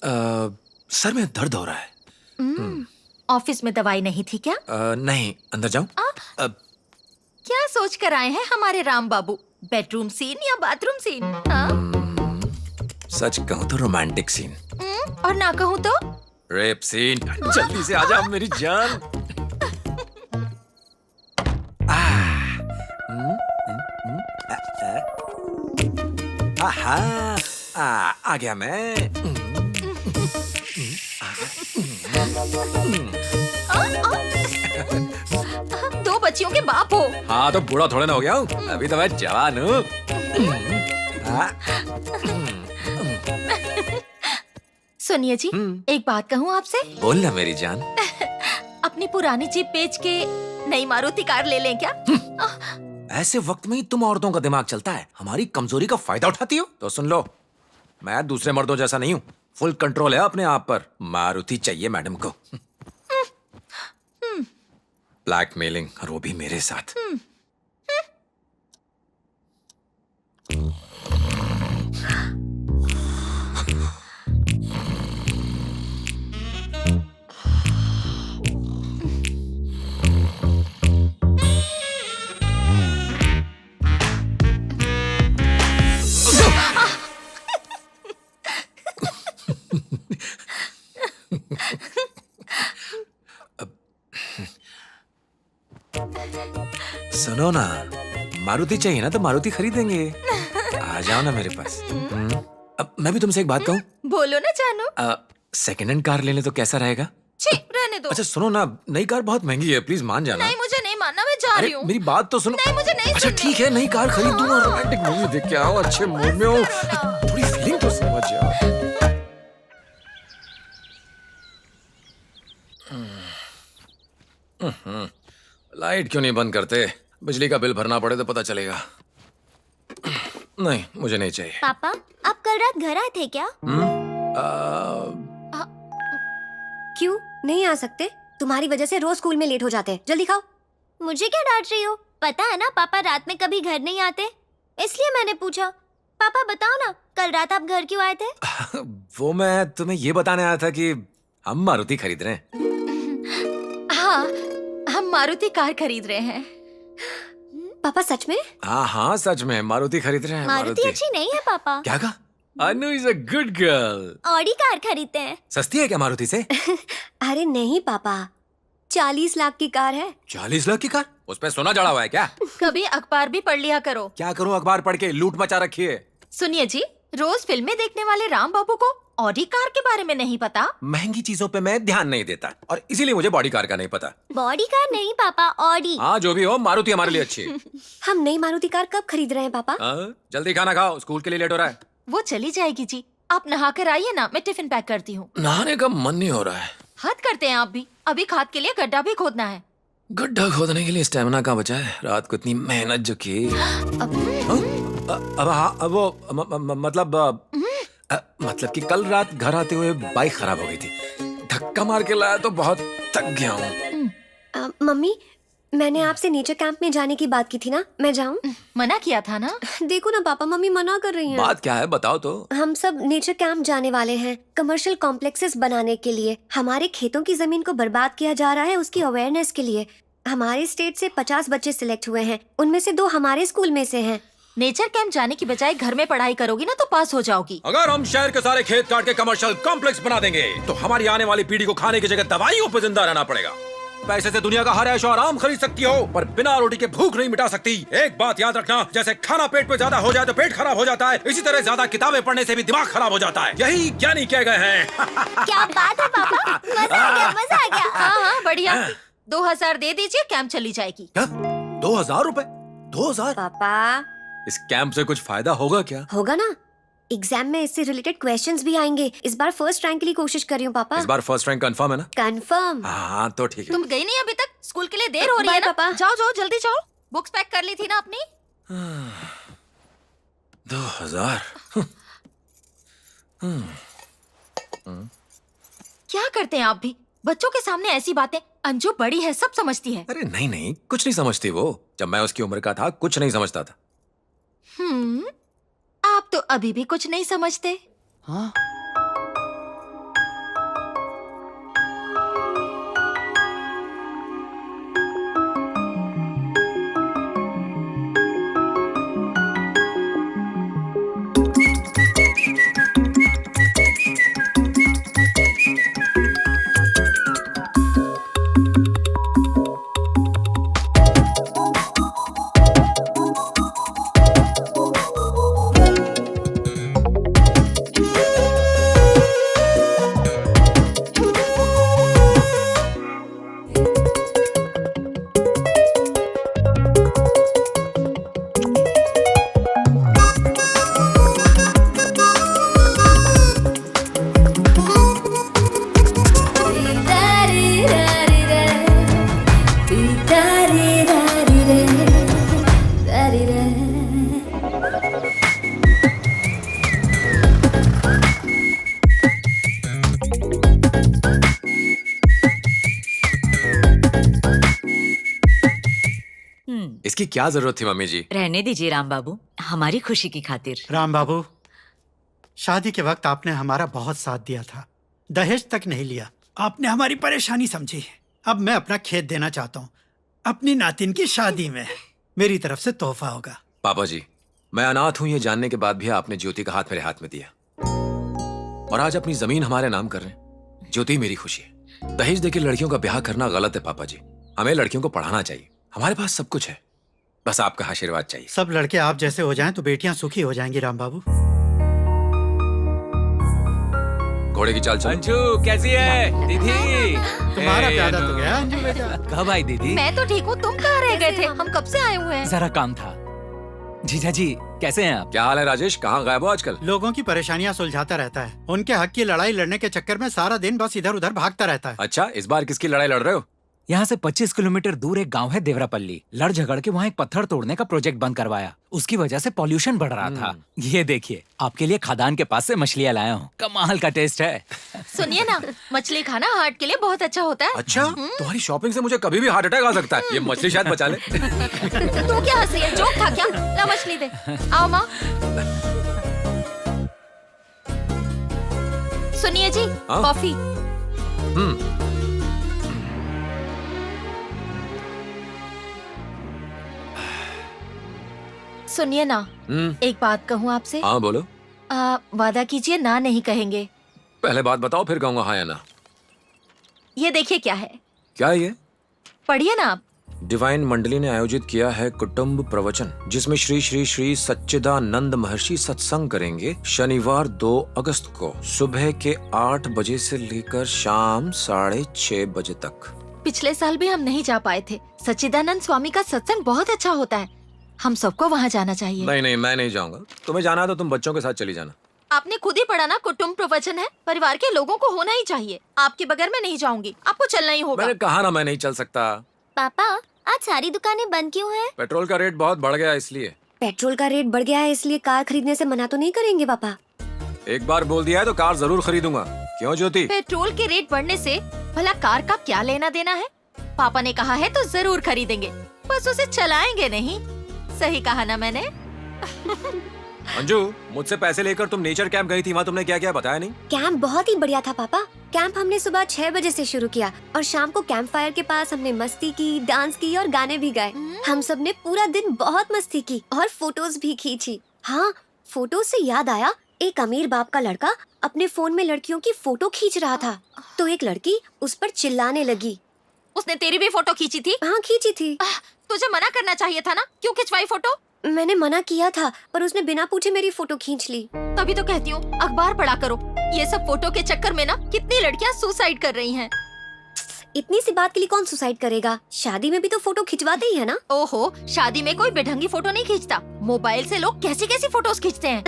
Sir में दर्द हो रहा है। ऑफिस में दवाई नहीं थी क्या? नहीं, अंदर जाऊं? क्या सोच कर आए हैं हमारे राम बाबू? बेडरूम सीन या बाथरूम सीन? सच कहूं तो रोमांटिक सीन। और ना कहूं तो रेप सीन। जल्दी से आजा मेरी जान। आ गया मैं। दो बच्चियों के बाप हो। हाँ तो बूढ़ा थोड़ा ना हो गया हूँ, अभी तो मैं जवान हूँ। सुनिए जी, एक बात कहूँ आपसे? बोल ना मेरी जान। अपनी पुरानी जीप बेच के नई मारुति कार ले लें क्या? ऐसे वक्त में ही तुम औरतों का दिमाग चलता है, हमारी कमजोरी का फायदा उठाती हो। तो सुन लो, मैं दूसरे मर्दों जैसा नहीं हूँ, फुल कंट्रोल है अपने आप पर। मारुति चाहिए मैडम को। ब्लैकमेलिंग, और वो भी मेरे साथ। सुनो ना, मारुति चाहिए ना तो मारुति खरीदेंगे। आ जाओ ना मेरे पास। अब मैं भी तुमसे एक बात कहूँ? बोलो ना जानू। सेकेंड हैंड कार ले ले तो कैसा रहेगा? छी, रहने दो। अच्छा सुनो ना, नई कार बहुत महंगी है, प्लीज मान जाना। नहीं, मुझे नहीं मानना, मैं जा रही हूँ। मेरी बात तो सुनो। नहीं, मुझे नहीं अच्छा ठीक है, नई कार खरीद दूंगा, रोमांटिक मूवी देख के आओ, अच्छे मूड में हो, थोड़ी फीलिंग तो समझ जाओ। लाइट क्यों नहीं बंद करते? बिजली का बिल भरना पड़े तो पता चलेगा। नहीं, मुझे नहीं चाहिए। पापा, आप कल रात घर आए थे क्या? क्यों नहीं आ सकते? तुम्हारी वजह से रोज स्कूल में लेट हो जाते हैं। जल्दी खाओ। मुझे क्या डांट रही हो? पता है ना पापा रात में कभी घर नहीं आते, इसलिए मैंने पूछा। पापा बताओ ना, कल रात आप घर क्यों आए थे? वो मैं तुम्हें ये बताने आया था कि हम मारुति खरीद रहे हैं। हाँ, हम मारुति कार खरीद रहे हैं। पापा सच में? हाँ हाँ सच में मारुति खरीद रहे हैं। मारुति अच्छी नहीं है पापा। क्या कहा? Anu is a good girl. Audi car खरीदते हैं। सस्ती है क्या मारुति से? अरे नहीं पापा, 40 लाख की कार है। 40 लाख की कार? उस पे सोना जड़ा हुआ है क्या? कभी अखबार भी पढ़ लिया करो। क्या करूं अखबार पढ़ के, लूट मचा रखी है। सुनिए जी, रोज फिल्में देखने वाले राम बाबू को ऑडी कार के बारे में नहीं पता? महंगी चीजों पे मैं ध्यान नहीं देता, और इसीलिए मुझे बॉडी कार का नहीं पता। बॉडी कार नहीं पापा, ऑडी। हाँ जो भी हो, मारुति हमारे लिए अच्छी है। हम नई मारुति कार कब खरीद रहे हैं पापा? जल्दी खाना खाओ, स्कूल के लिए लेट हो रहा है। वो चली जाएगी जी, आप नहा कर आइए ना, मैं टिफिन पैक करती हूँ। नहाने का मन नहीं हो रहा है। हद करते हैं आप भी, अभी खाद के लिए गड्ढा भी खोदना है। गड्ढा खोदने के लिए स्टेमिना कहाँ बचा है? रात को इतनी मेहनत जो की। अब हाँ, अब वो मतलब कि कल रात घर आते हुए बाइक खराब हो गई थी, धक्का मार के लाया तो बहुत थक गया हूँ। मम्मी, मैंने आपसे नेचर कैंप में जाने की बात की थी ना, मैं जाऊं? मना किया था ना। देखो ना पापा, मम्मी मना कर रही हैं। बात क्या है बताओ तो। हम सब नेचर कैंप जाने वाले हैं, कमर्शियल कॉम्प्लेक्सेस बनाने के लिए। हमारे खेतों की जमीन को बर्बाद किया जा रहा है, उसकी अवेयरनेस के लिए। हमारे स्टेट से 50 बच्चे सिलेक्ट हुए हैं, उनमें से 2 हमारे स्कूल में से हैं। नेचर कैंप जाने की बजाय घर में पढ़ाई करोगी ना तो पास हो जाओगी। अगर हम शहर के सारे खेत काट के कमर्शियल कॉम्प्लेक्स बना देंगे तो हमारी आने वाली पीढ़ी को खाने की जगह दवाइयों पर जिंदा रहना पड़ेगा। पैसे से दुनिया का हर ऐशो आराम खरीद सकती हो, पर बिना रोटी के भूख नहीं मिटा सकती। एक बात याद रखना, जैसे खाना पेट पे ज्यादा हो जाए तो पेट खराब हो जाता है, इसी तरह ज्यादा किताबें पढ़ने से भी दिमाग खराब हो जाता है। यही ज्ञानी कह गए हैं। क्या बात है पापा, मजा आ गया, मजा आ गया। हाँ, बढ़िया। 2000 दे दीजिए, कैंप चली जाएगी। क्या? 2000 रुपए? 2000? पापा, इस कैंप से कुछ फायदा होगा क्या? होगा ना, एग्जाम में इससे रिलेटेड क्वेश्चंस भी आएंगे। इस बार फर्स्ट रैंक के लिए कोशिश कर रही हूँ पापा। इस बार फर्स्ट रैंक कंफर्म है ना? कंफर्म। हाँ तो ठीक है। तुम गई नहीं अभी तक? स्कूल के लिए देर हो रही है ना। पापा। जाओ जाओ, जल्दी जाओ। बुक्स पैक कर ली थी ना अपनी? 2000? क्या करते हैं आप भी? बच्चों के सामने ऐसी बातें। अंजू बड़ी है, सब समझती है। अरे नहीं नहीं, कुछ नहीं समझती वो। जब मैं उसकी उम्र का था कुछ नहीं समझता था। आप तो अभी भी कुछ नहीं समझते। हाँ? इसकी क्या जरूरत थी मम्मी जी? रहने दीजिए राम बाबू, हमारी खुशी की खातिर। राम बाबू, शादी के वक्त आपने हमारा बहुत साथ दिया था, दहेज तक नहीं लिया। आपने हमारी परेशानी समझी। अब मैं अपना खेत देना चाहता हूँ अपनी नातिन की शादी में। मेरी तरफ से तोहफा होगा। पापा जी, मैं अनाथ हूँ ये जानने के बाद भी आपने ज्योति का हाथ मेरे हाथ में दिया, और आज अपनी जमीन हमारे नाम कर रहे हैं। ज्योति मेरी खुशी है। दहेज देके लड़कियों का ब्याह करना गलत है पापा जी। हमें लड़कियों को पढ़ाना चाहिए। हमारे पास सब कुछ है, बस आपका आशीर्वाद चाहिए। सब लड़के आप जैसे हो जाएं तो बेटियां सुखी हो जाएंगी राम बाबू। घोड़े की चाल चलो। अंजू कैसी है दीदी? तुम्हारा प्यादा तो गया अंजू बेटा। कब आई दीदी? मैं तो ठीक हूँ, तुम कहाँ रह गए थे? हम कब से आए हुए हैं। जरा काम था। जीजा जी कैसे हैं आप? क्या हाल है राजेश? कहाँ गायब हो आजकल? लोगों की परेशानियां सुलझाता रहता है। उनके हक की लड़ाई लड़ने के चक्कर में सारा दिन बस इधर उधर भागता रहता है। अच्छा, इस बार किसकी लड़ाई लड़ रहे हो? यहाँ से 25 किलोमीटर दूर एक गांव है देवरापल्ली। लड़ झगड़ के वहाँ एक पत्थर तोड़ने का प्रोजेक्ट बंद करवाया। उसकी वजह से पॉल्यूशन बढ़ रहा था। ये देखिए, आपके लिए खदान के पास से मछलियाँ लाया हूँ। कमाल का टेस्ट है। सुनिए ना, मछली खाना हार्ट के लिए बहुत अच्छा होता है। अच्छा, तुम्हारी शॉपिंग से मुझे कभी भी हार्ट अटैक आ सकता है। ये मछली शायद बचा ले। तू क्या हंस रही है? जोक था क्या? ला मछली दे। आओ माँ। सुनिए जी, हाँ? कॉफी। सुनिए ना, एक बात कहूँ आपसे। हाँ बोलो। वादा कीजिए ना नहीं कहेंगे। पहले बात बताओ, फिर कहूँगा हाँ या ना। ये देखिए क्या है। क्या है ये? पढ़िए ना आप। डिवाइन मंडली ने आयोजित किया है कुटुंब प्रवचन, जिसमें श्री श्री श्री सच्चिदानंद महर्षि सत्संग करेंगे शनिवार 2 अगस्त को सुबह के 8 बजे से लेकर शाम 6:30 बजे तक। पिछले साल भी हम नहीं जा पाए थे। सच्चिदानंद स्वामी का सत्संग बहुत अच्छा होता है। हम सबको वहाँ जाना चाहिए। नहीं, मैं नहीं जाऊंगा। तुम्हें जाना है तो तुम बच्चों के साथ चली जाना। आपने खुद ही पढ़ा ना, कुटुंब प्रवचन है, परिवार के लोगों को होना ही चाहिए। आपके बगैर मैं नहीं जाऊंगी, आपको चलना ही होगा। मैंने कहा ना मैं नहीं चल सकता। पापा, आज सारी दुकानें बंद क्यों हैं? पेट्रोल का रेट बहुत बढ़ गया इसलिए। पेट्रोल का रेट बढ़ गया है इसलिए कार खरीदने से मना तो नहीं करेंगे पापा? एक बार बोल दिया है तो कार जरूर खरीदूंगा। क्यों ज्योति? पेट्रोल के रेट बढ़ने से भला कार का क्या लेना देना है? पापा ने कहा है तो जरूर खरीदेंगे, बस उसे चलाएंगे नहीं। सही कहा ना मैंने? अंजू, मुझसे पैसे लेकर तुम नेचर कैंप गई थी, वहाँ तुमने क्या क्या बताया नहीं? कैंप बहुत ही बढ़िया था पापा। कैंप हमने सुबह 6 बजे से शुरू किया और शाम को कैंप फायर के पास हमने मस्ती की, डांस की और गाने भी गाए। हम सब ने पूरा दिन बहुत मस्ती की और फोटोज भी खींची। हाँ, फोटो से याद आया, एक अमीर बाप का लड़का अपने फोन में लड़कियों की फोटो खींच रहा था, तो एक लड़की उस पर चिल्लाने लगी। उसने तेरी भी फोटो खींची थी? हाँ, खींची थी। तुझे मना करना चाहिए था ना, क्यों खिंचवाई फोटो? मैंने मना किया था पर उसने बिना पूछे मेरी फोटो खींच ली। तभी तो कहती हूँ अखबार पढ़ा करो। ये सब फोटो के चक्कर में ना कितनी लड़कियाँ सुसाइड कर रही हैं। इतनी सी बात के लिए कौन सुसाइड करेगा? शादी में भी तो फोटो खिंचवाते ही है ना। ओहो, शादी में कोई बेढंगी फोटो नहीं खींचता। मोबाइल से लोग कैसी कैसी फोटोज खींचते हैं।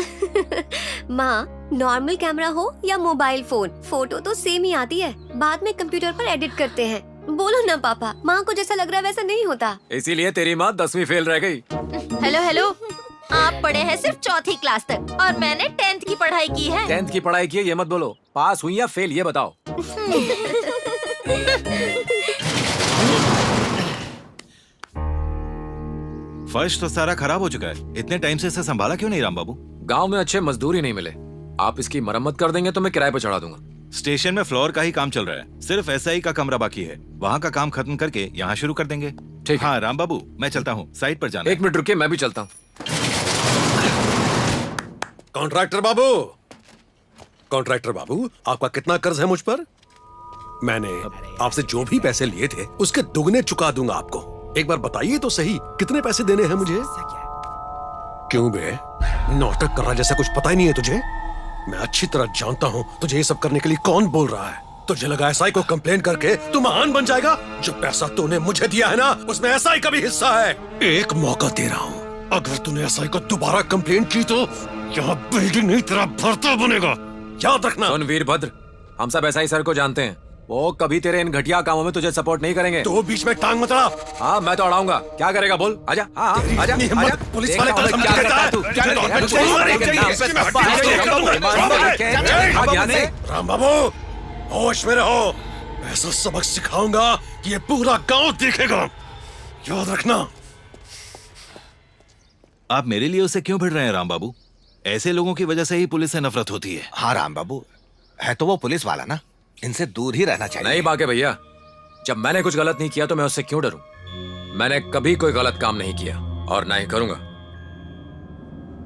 माँ, नॉर्मल कैमरा हो या मोबाइल फोन, फोटो तो सेम ही आती है। बाद में कंप्यूटर पर एडिट करते हैं। बोलो ना पापा, माँ को जैसा लग रहा है वैसा नहीं होता। इसीलिए तेरी माँ 10वीं फेल रह गई। हेलो, आप पढ़े हैं सिर्फ 4th क्लास तक और मैंने 10th की पढ़ाई की है। 10th की पढ़ाई की है ये मत बोलो, पास हुई या फेल ये बताओ। फर्श तो सारा खराब हो चुका है। इतने टाइम से इसे संभाला क्यों नहीं राम बाबू? गांव में अच्छे मजदूर ही नहीं मिले। आप इसकी मरम्मत कर देंगे तो मैं किराए पर चढ़ा दूंगा। स्टेशन में फ्लोर का ही काम चल रहा है, सिर्फ एसआई का कमरा बाकी है। वहाँ का काम खत्म करके यहाँ शुरू कर देंगे। ठीक है। हाँ राम बाबू, मैं चलता हूँ, साइट पर जाना। 1 मिनट रुकिए, मैं भी चलता हूँ। कॉन्ट्रैक्टर बाबू, आपका कितना कर्ज है मुझ पर? मैंने आपसे जो भी पैसे लिए थे उसके दुगने चुका दूंगा आपको। एक बार बताइए तो सही, कितने पैसे देने हैं मुझे? क्यों बे, नाटक कर रहा जैसा कुछ पता ही नहीं है तुझे? मैं अच्छी तरह जानता हूँ तुझे ये सब करने के लिए कौन बोल रहा है। तुझे लगा एसआई को कंप्लेन करके तू महान बन जाएगा? जो पैसा तूने मुझे दिया है ना, उसमें एसआई का भी हिस्सा है। एक मौका दे रहा हूँ, अगर तूने एसआई को दोबारा कंप्लेन की तो यहाँ बिल्डिंग नहीं तेरा भरता बनेगा, याद रखना। सुन वीरभद्र, हम सब एसआई सर को जानते हैं, वो कभी तेरे इन घटिया कामों में तुझे सपोर्ट नहीं करेंगे। तो बीच में टांग मत अड़ा। हाँ, मैं तो अड़ाऊंगा। क्या करेगा बोल? आजा, हाँ, आजा, आजा। पुलिस वाले देखता हूँ क्या करता है तू। राम बाबू, होश में रहो। ऐसा सबक सिखाऊंगा कि ये पूरा गांव देखेगा, याद रखना। आप मेरे लिए उससे क्यों भिड़ रहे हैं राम बाबू? ऐसे लोगों की वजह से ही पुलिस से नफरत होती है। हाँ राम बाबू, है तो वो पुलिस वाला ना, इनसे दूर ही रहना चाहिए। नहीं बाके भैया, जब मैंने कुछ गलत नहीं किया तो मैं उससे क्यों डरूं? मैंने कभी कोई गलत काम नहीं किया और ना ही करूंगा।